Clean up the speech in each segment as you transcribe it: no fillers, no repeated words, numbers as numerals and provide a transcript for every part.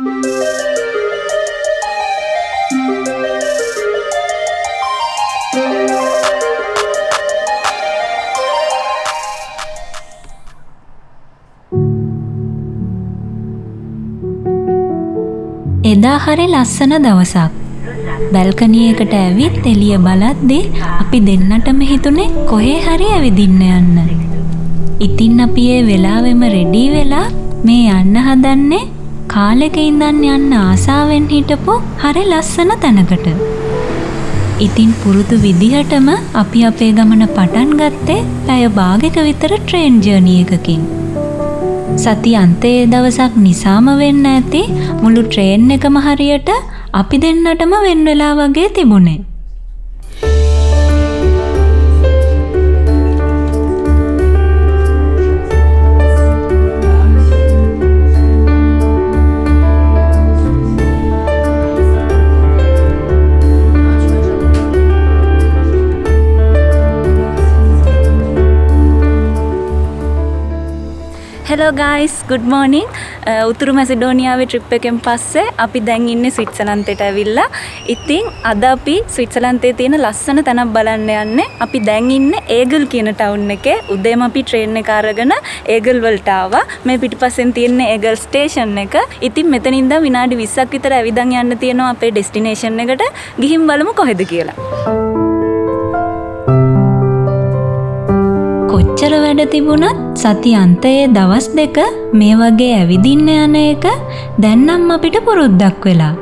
එදා හරි ලස්සන දවසක්. බැල්කනි එකට ඇවිත් එළිය බලද්දී අපි දෙන්නටම හිතුනේ කොහේ හරි ඇවිදින්න යන්න. ඉතින් අපි ඒ වෙලාවෙම රෙඩි වෙලා මේ යන්න හදන්නේ කාලෙක ඉඳන් යන්න ආසාවෙන් හිටපු හරි ලස්සන තැනකට. ඉතින් පුරුදු විදිහටම අපි අපේ ගමන පටන් ගත්තේ පැය භාගයක විතර ට්‍රේන් ජර්නි එකකින්. සති අන්තයේ දවසක් නිසාම වෙන්න ඇති මුළු ට්‍රේන් එකම හරියට අපි දෙන්නටම වෙන් වෙලා වගේ තිබුණේ. Hello guys, good morning. උතුරු මැසිඩෝනියාවේ ට්‍රිප් එකෙන් පස්සේ අපි දැන් ඉන්නේ ස්විට්සර්ලන්තයට ඇවිල්ලා. ඉතින් අද අපි ස්විට්සර්ලන්තයේ තියෙන ලස්සන තැනක් බලන්න යන්නේ. අපි දැන් ඉන්නේ ඒගල් කියන ටවුන් එකේ. උදේම අපි ට්‍රේන් එක අරගෙන ඒගල් වලට ආවා. මේ පිටිපස්සෙන් තියෙන ඒගල් ස්ටේෂන් එක. ඉතින් මෙතන ඉඳන් විනාඩි 20ක් විතර ඇවිදන් යන්න තියෙනවා අපේ ඩෙස්ටිනේෂන් එකට. ගිහින් බලමු කොහෙද කියලා. කොච්චර වැඩ තිබුණත් සති අන්තයේ දවස් දෙක මේ වගේ ඇවිදින්න යන එක දැන් නම් අපිට පුරුද්දක් වෙලා.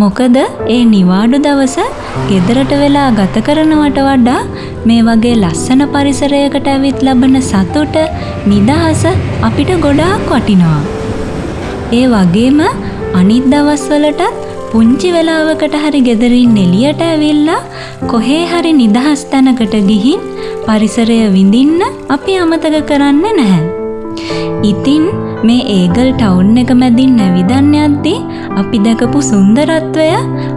මොකද ඒ නිවාඩු දවස ගෙදරට වෙලා ගත කරනවට වඩා මේ වගේ ලස්සන පරිසරයකට ඇවිත් ලබන සතුට නිදහස අපිට ගොඩාක් වටිනවා. ඒ වගේම අනිත් දවස්වලටත් පුංචි වෙලාවකට හරි ගෙදරින් එළියට ඇවිල්ලා කොහේ හරි නිදහස් තැනකට ගිහින් පරිසරය විඳින්න අපි අමතක කරන්නේ නැහැ. ඉතින් මේ ඒගල් ටවුන් එක මැදින් නැවිදන් යද්දී අපි දැකපු සුන්දරත්වය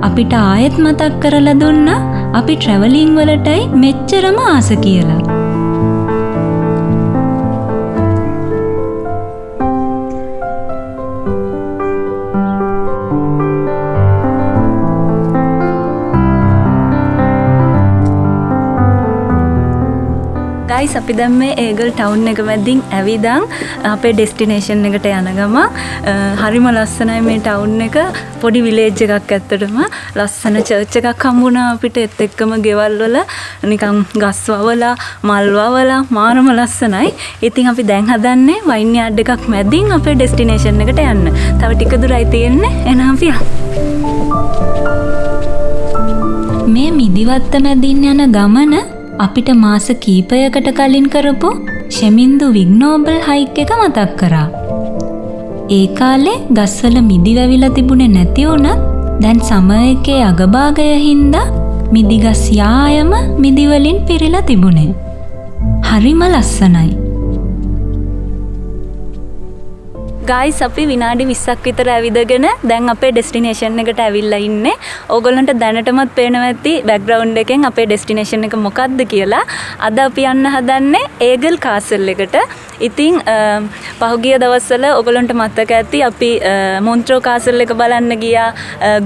අපිට ආයෙත් මතක් කරලා දුන්නා අපි ට්‍රැවලින් වලටයි මෙච්චරම ආස කියලා. ගයිස් අපි දැන් මේ ඒගල් ටවුන් එක මැදින් ඇවිදන් අපේ ඩෙස්ටිනේෂන් එකට යන ගම හරිම ලස්සනයි මේ ටවුන් එක. පොඩි විලේජ් එකක් ඇත්තටම. ලස්සන චර්ච් එකක් හම්බුණා අපිට. ඒත් එක්කම ගෙවල් වල නිකන් ගස් වවලා මල් වවලා මාරම ලස්සනයි. ඉතින් අපි දැන් හදන්නේ වයින් යාඩ් එකක් මැදින් අපේ ඩෙස්ටිනේෂන් එකට යන්න. තව ටික දුරයි තියෙන්නේ. එහෙනම් අපි මේ මිදිවත්ත මැදින් යන ගමන අපිට මාස කීපයකට කලින් කරපු ෂෙමින්දු විග්නෝබල් හයික් එක මතක් කරා. ඒ කාලේ ගස්වල මිදි වැවිලා තිබුණේ නැති වුණත් දැන් සමයකේ අගභාගය හින්දා මිදිගස් යායම මිදි වලින් පිරීලා තිබුණේ. හරිම ලස්සනයි. ගයිස් අපි විනාඩි 20ක් විතර ඇවිදගෙන දැන් අපේ ඩෙස්ටිනේෂන් එකට ඇවිල්ලා ඉන්නේ. ඕගොල්ලන්ට දැනටමත් පේනවා ඇති බෑග්ග්‍රවුන්ඩ් එකෙන් අපේ ඩෙස්ටිනේෂන් එක මොකක්ද කියලා. අද අපි යන්න හදන්නේ ඒගල් කාසල් එකට. ඉතින් පහුගිය දවස්වල ඕගොල්ලන්ට මතක ඇති අපි මොන්ට්‍රෝ කාසල් එක බලන්න ගියා,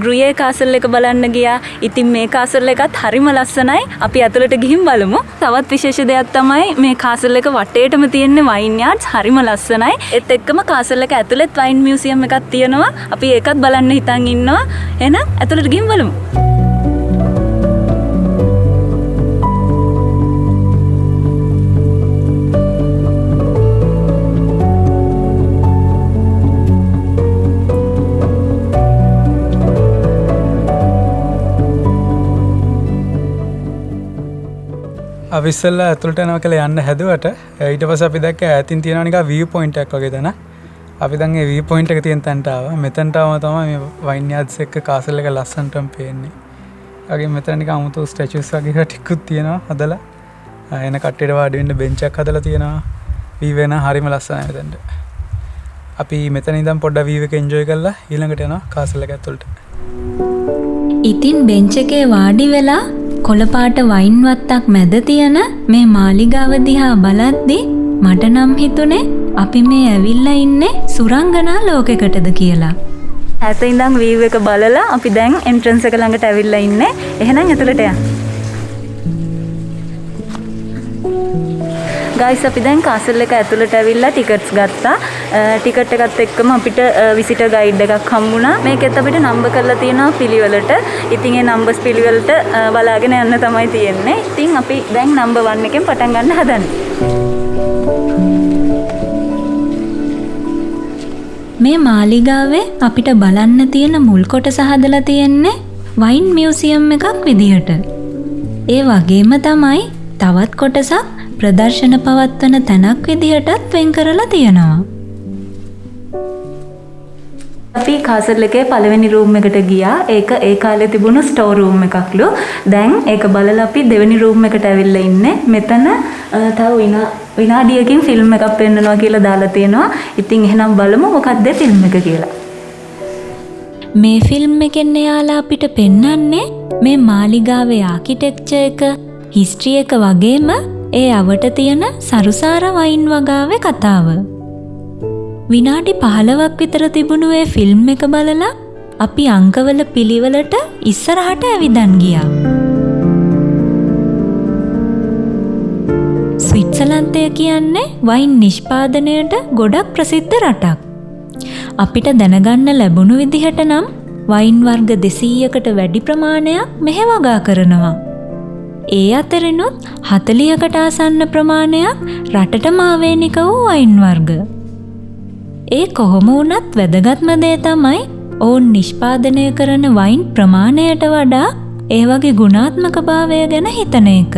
ග්‍රුයේ කාසල් එක බලන්න ගියා. ඉතින් මේ කාසල් එකත් හරිම ලස්සනයි. අපි ඇතුළට ගිහින් බලමු. තවත් විශේෂ දෙයක් තමයි මේ කාසල් එක වටේටම තියෙන වයින් යාඩ්ස් හරිම ලස්සනයි. ඒත් එක්කම කාසල් එක ඇතුළෙත් වයින් මියුසියම් එකක් තියෙනවා. අපි ඒකත් බලන්න හිතන් ඉන්නවා. එහෙනම් ඇතුළට ගිහින් බලමු. අපි ඉස්සෙල්ලා ඇතුළට යනවා කියලා යන්න හැදුවට ඊට පස්සේ අපි දැක්ක ඈතින් තියෙනවා නිකන් view point එකක් වගේ තැන. අපි දැන් ඒ view point එක තියෙන තැනට ආවා. මෙතනට ආවම තමයි මේ වයින් යාඩ්ස් එක්ක කාසල් එක ලස්සනටම පේන්නේ. වගේ මෙතන නිකන් අමුතු ස්ටැචුස් වගේ ටිකකුත් තියෙනවා හදලා. එන කට්ටියට වාඩි වෙන්න බෙන්ච් එකක් හදලා තියෙනවා. view එක හරිම ලස්සනයි මෙතනට. අපි මෙතන ඉඳන් පොඩ්ඩක් view එක enjoy කරලා ඊළඟට යනවා කාසල් එක ඇතුළට. ඉතින් බෙන්ච් එකේ වාඩි වෙලා කොළපාට වයින් වත්තක් මැද තියෙන මේ මාලිගාව දිහා බලද්දි මට නම් හිතුනේ අපි මේ ඇවිල්ලා ඉන්නේ සුරංගනා ලෝකයකටද කියලා. ඈත ඉඳන් view එක බලලා අපි දැන් entrance එක ළඟට ඇවිල්ලා ඉන්නේ. එහෙනම් ඇතුළට යන්න. ගයිස් අපි දැන් කාසල් එක ඇතුළට ඇවිල්ලා ටිකට්ස් ගත්තා. ටිකට් එකත් එක්කම අපිට විසිටර් ගයිඩ් එකක් හම්බුණා. මේකෙත් අපිට නම්බර් කරලා තියෙනවා පිළිවෙලට. ඉතින් ඒ නම්බර්ස් පිළිවෙලට බලාගෙන යන්න තමයි තියෙන්නේ. ඉතින් අපි දැන් නම්බර් 1 එකෙන් පටන් ගන්න හදන්නේ. මේ මාලිගාවේ අපිට බලන්න තියෙන මුල් කොටස හදලා තියෙන්නේ වයින් මියුසියම් එකක් විදිහට. ඒ වගේම තමයි තවත් කොටසක් ප්‍රදර්ශන පවත්වන තැනක් විදිහටත් වෙන් කරලා තියෙනවා. අපි කාසල් එකේ පළවෙනි රූම් එකට ගියා. ඒක ඒ කාලේ තිබුණු ස්ටෝර් රූම් එකක්ලු. දැන් ඒක බලලා අපි දෙවෙනි රූම් එකට ඇවිල්ලා ඉන්නේ. මෙතන තව විනාඩියකින් ෆිල්ම් එකක් පෙන්නනවා කියලා දාලා තියෙනවා. ඉතින් එහෙනම් බලමු මොකක්ද ෆිල්ම් එක කියලා. මේ ෆිල්ම් එකෙන් එයාලා අපිට පෙන්වන්නේ මේ මාලිගාවේ ආකිටෙක්චර් එක, හිස්ටරි එක වගේම ඒ අවට තියෙන සරුසාර වයින් වගාවේ කතාව. විනාඩි 15ක් විතර තිබුණු ඒ ෆිල්ම් එක බලලා අපි අංකවල පිළිවෙලට ඉස්සරහට ඇවිදන් ගියා. ස්විට්සර්ලන්තය කියන්නේ වයින් නිෂ්පාදනයට ගොඩක් ප්‍රසිද්ධ රටක්. අපිට දැනගන්න ලැබුණු විදිහට නම් වයින් වර්ග 200කට වැඩි ප්‍රමාණයක් මෙහෙ වගා කරනවා. ඒ අතරිනුත් 40කට ආසන්න ප්‍රමාණයක් රටටම ආවේනික වූ වයින් වර්ග. ඒ කොහොම වුණත් වැදගත්ම දේ තමයි ඔවුන් නිෂ්පාදනය කරන වයින් ප්‍රමාණයට වඩා ඒ වගේ ගුණාත්මක භාවය ගැන හිතන එක.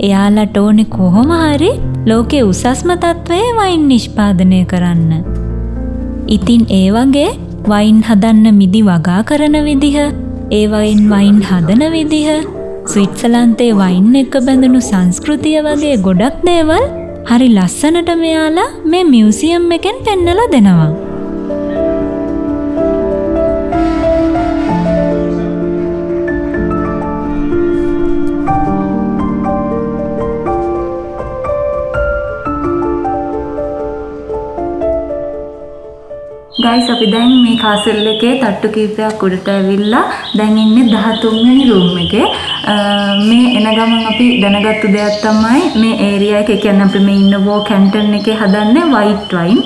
එයාලට ඕනේ කොහොම හරි ලෝකේ උසස්ම තත්ත්වයේ වයින් නිෂ්පාදනය කරන්න. ඉතින් ඒ වගේ වයින් හදන්න මිදි වගා කරන විදිහ, ඒ වයින් හදන විදිහ, ස්විට්සර්ලන්තයේ වයින් එක්ක බැඳුණු සංස්කෘතිය වගේ ගොඩක් දේවල් හරි ලස්සනට මෙයාලා මේ මියුසියම් එකෙන් පෙන්නලා දෙනවා. ගයිස් අපි දැන් මේ කාසල් එකේ තට්ටු කීපයක් උඩට ඇවිල්ලා දැන් ඉන්නේ 13 වෙනි රූම් එකේ. මේ එන ගමන් අපි දැනගත්තු දෙයක් තමයි මේ ඒරියා එක කියන්නේ අපි මේ ඉන්න වෝ කැන්ටන් එකේ හදන්නේ වයිට් වයින්.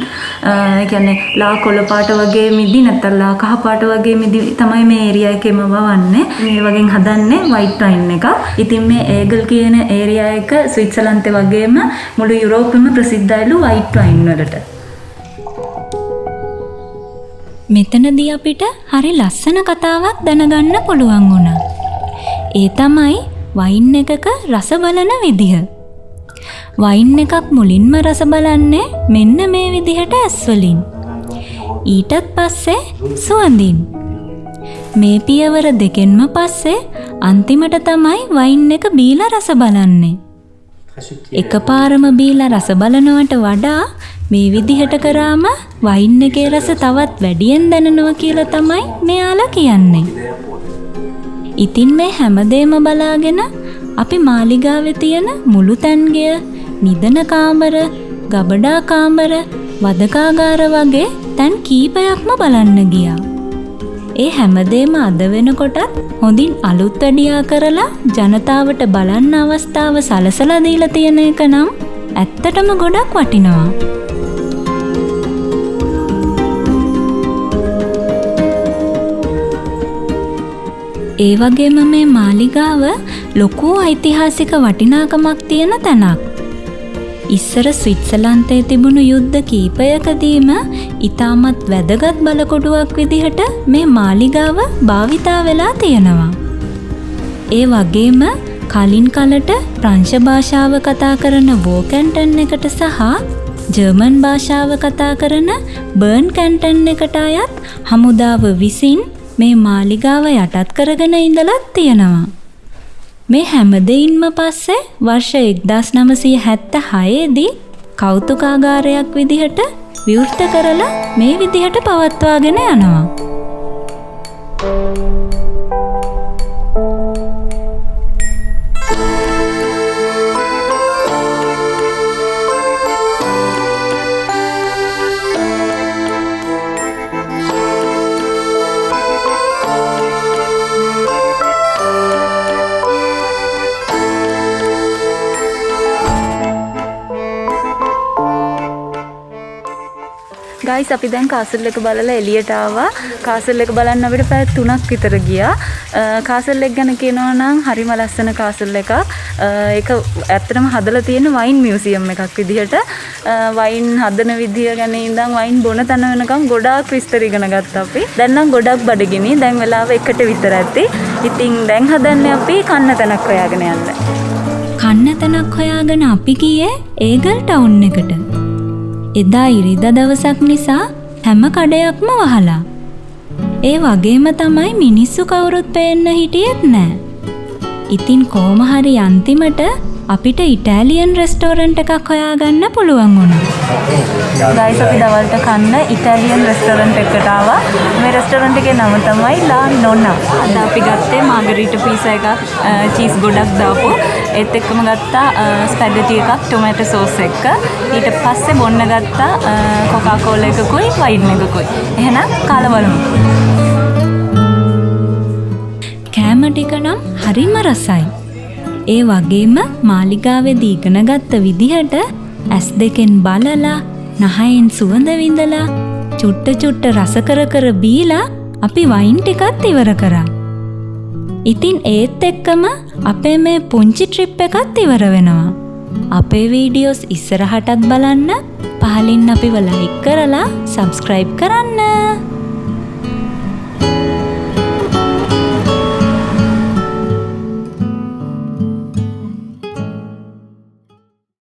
ඒ කියන්නේ ලා කොළ පාට වගේ මිදි නැත්නම් ලා කහ පාට වගේ මිදි තමයි මේ ඒරියා එකේම වවන්නේ. මේ වගේ හදන්නේ වයිට් වයින් එක. ඉතින් මේ ඒගල් කියන ඒරියා එක ස්විට්සර්ලන්තේ වගේම මුළු යුරෝපෙම ප්‍රසිද්ධයිලු වයිට් වයින් වලට. මෙතනදී අපිට හරි ලස්සන කතාවක් දැනගන්න පුළුවන් වුණා. ඒ තමයි වයින් එකක රස බලන විදිහ. වයින් එකක් මුලින්ම රස බලන්නේ මෙන්න මේ විදිහට ඇස් වලින්. ඊටත් පස්සේ සුවඳින්. මේ පියවර දෙකෙන්ම පස්සේ අන්තිමට තමයි වයින් එක බීලා රස බලන්නේ. එකපාරම බීලා රස බලනවට වඩා මේ විදිහට කරාම වයින් එකේ රස තවත් වැඩියෙන් දැනෙනවා කියලා තමයි මෙයාලා කියන්නේ. ඉතින් මේ හැමදේම බලාගෙන අපි මාලිගාවේ තියෙන මුළු තැන්ගය, නිදන කාමර, ගබඩා කාමර, වදකාගාර වගේ තැන් කීපයක්ම බලන්න ගියා. ඒ හැමදේම අද වෙනකොටත් හොඳින් අලුත් වැඩියා කරලා ජනතාවට බලන්න අවස්ථාව සලසලා දීලා තියෙන එක නම් ඇත්තටම ගොඩක් වටිනවා. ඒ වගේම මේ මාලිගාව ලොකු ඓතිහාසික වටිනාකමක් තියෙන තැනක්. ඉස්සර ස්විට්සර්ලන්තයේ තිබුණු යුද්ධ කීපයකදීම ඉතාමත් වැදගත් බලකොටුවක් විදිහට මේ මාලිගාව භාවිතා වෙලා තියෙනවා. ඒ වගේම කලින් කලට ප්‍රංශ භාෂාව කතා කරන වෝ කැන්ටන් එකට සහ ජර්මන් භාෂාව කතා කරන බර්න් කැන්ටන් එකට අයත් හමුදාව විසින් මේ මාලිගාව යටත් කරගෙන ඉඳලත් තියෙනවා. මේ හැමදෙයින්ම පස්සේ වර්ෂ 1976 දී කෞතුකාගාරයක් විදිහට විවෘත කරලා මේ විදිහට පවත්වාගෙන යනවා. ගයිස් අපි දැන් කාසල් එක බලලා එළියට ආවා. කාසල් එක බලන්න අපිට පැය 3ක් විතර ගියා. කාසල් එක ගැන කියනවා නම් හරිම ලස්සන කාසල් එකක්. ඒක ඇත්තටම හදලා තියෙන වයින් මියුසියම් එකක් විදිහට. වයින් හදන විදිය ගැන ඉඳන් වයින් බොන තැන වෙනකම් ගොඩාක් විස්තර ඉගෙන ගත්තා අපි. දැන් නම් ගොඩක් බඩගිනි. දැන් වෙලාව 1ට විතර ඇති. ඉතින් දැන් හදන්නේ අපි කන්න තැනක් හොයාගෙන යන්න. කන්න තැනක් හොයාගෙන අපි ගියේ ඒගල් ටවුන් එකට. එදා ඉරිදා දවසක් නිසා හැම කඩයක්ම වහලා. ඒ වගේම තමයි මිනිස්සු කවුරුත් පේන්න හිටියෙත් නෑ. ඉතින් කොහොම හරි අන්තිමට අපිට ඉටාලියන් රෙස්ටෝරන්ට් එකක් හොයාගන්න පුළුවන් වුණා. ගයිස් අපි දවල්ට කන්න ඉටාලියන් රෙස්ටෝරන්ට් එකකට ආවා. මේ රෙස්ටෝරන්ට් එකේ නම තමයි ලා නොනා. අද අපි ගත්තේ මාගරීටා පීසා එකක්, චීස් ගොඩක් දාපු. ඒත් එක්කම ගත්තා ස්පැගටි එකක් ටොමැටෝ සෝස් එක්ක. ඊට පස්සේ බොන්න ගත්තා කොකා කෝලා එකකුයි වයින් එකකුයි. එහෙනම් කාලා බලමු. කෑම ටික නම් හරිම රසයි. ඒ වගේම මාලිගාවේදී ඉගෙන ගත්ත විදිහට ඇස් දෙකෙන් බලලා නහයෙන් සුවඳ විඳලා චුට්ට රස කර බීලා අපි වයින් ටිකත් ඉවර කරා. ඉතින් ඒත් එක්කම අපේ මේ පුංචි ට්‍රිප් එකත් ඉවර වෙනවා. අපේ වීඩියෝස් ඉස්සරහටත් බලන්න. පහලින් අපිව ලයික් කරලා සබ්ස්ක්‍රයිබ් කරන්න.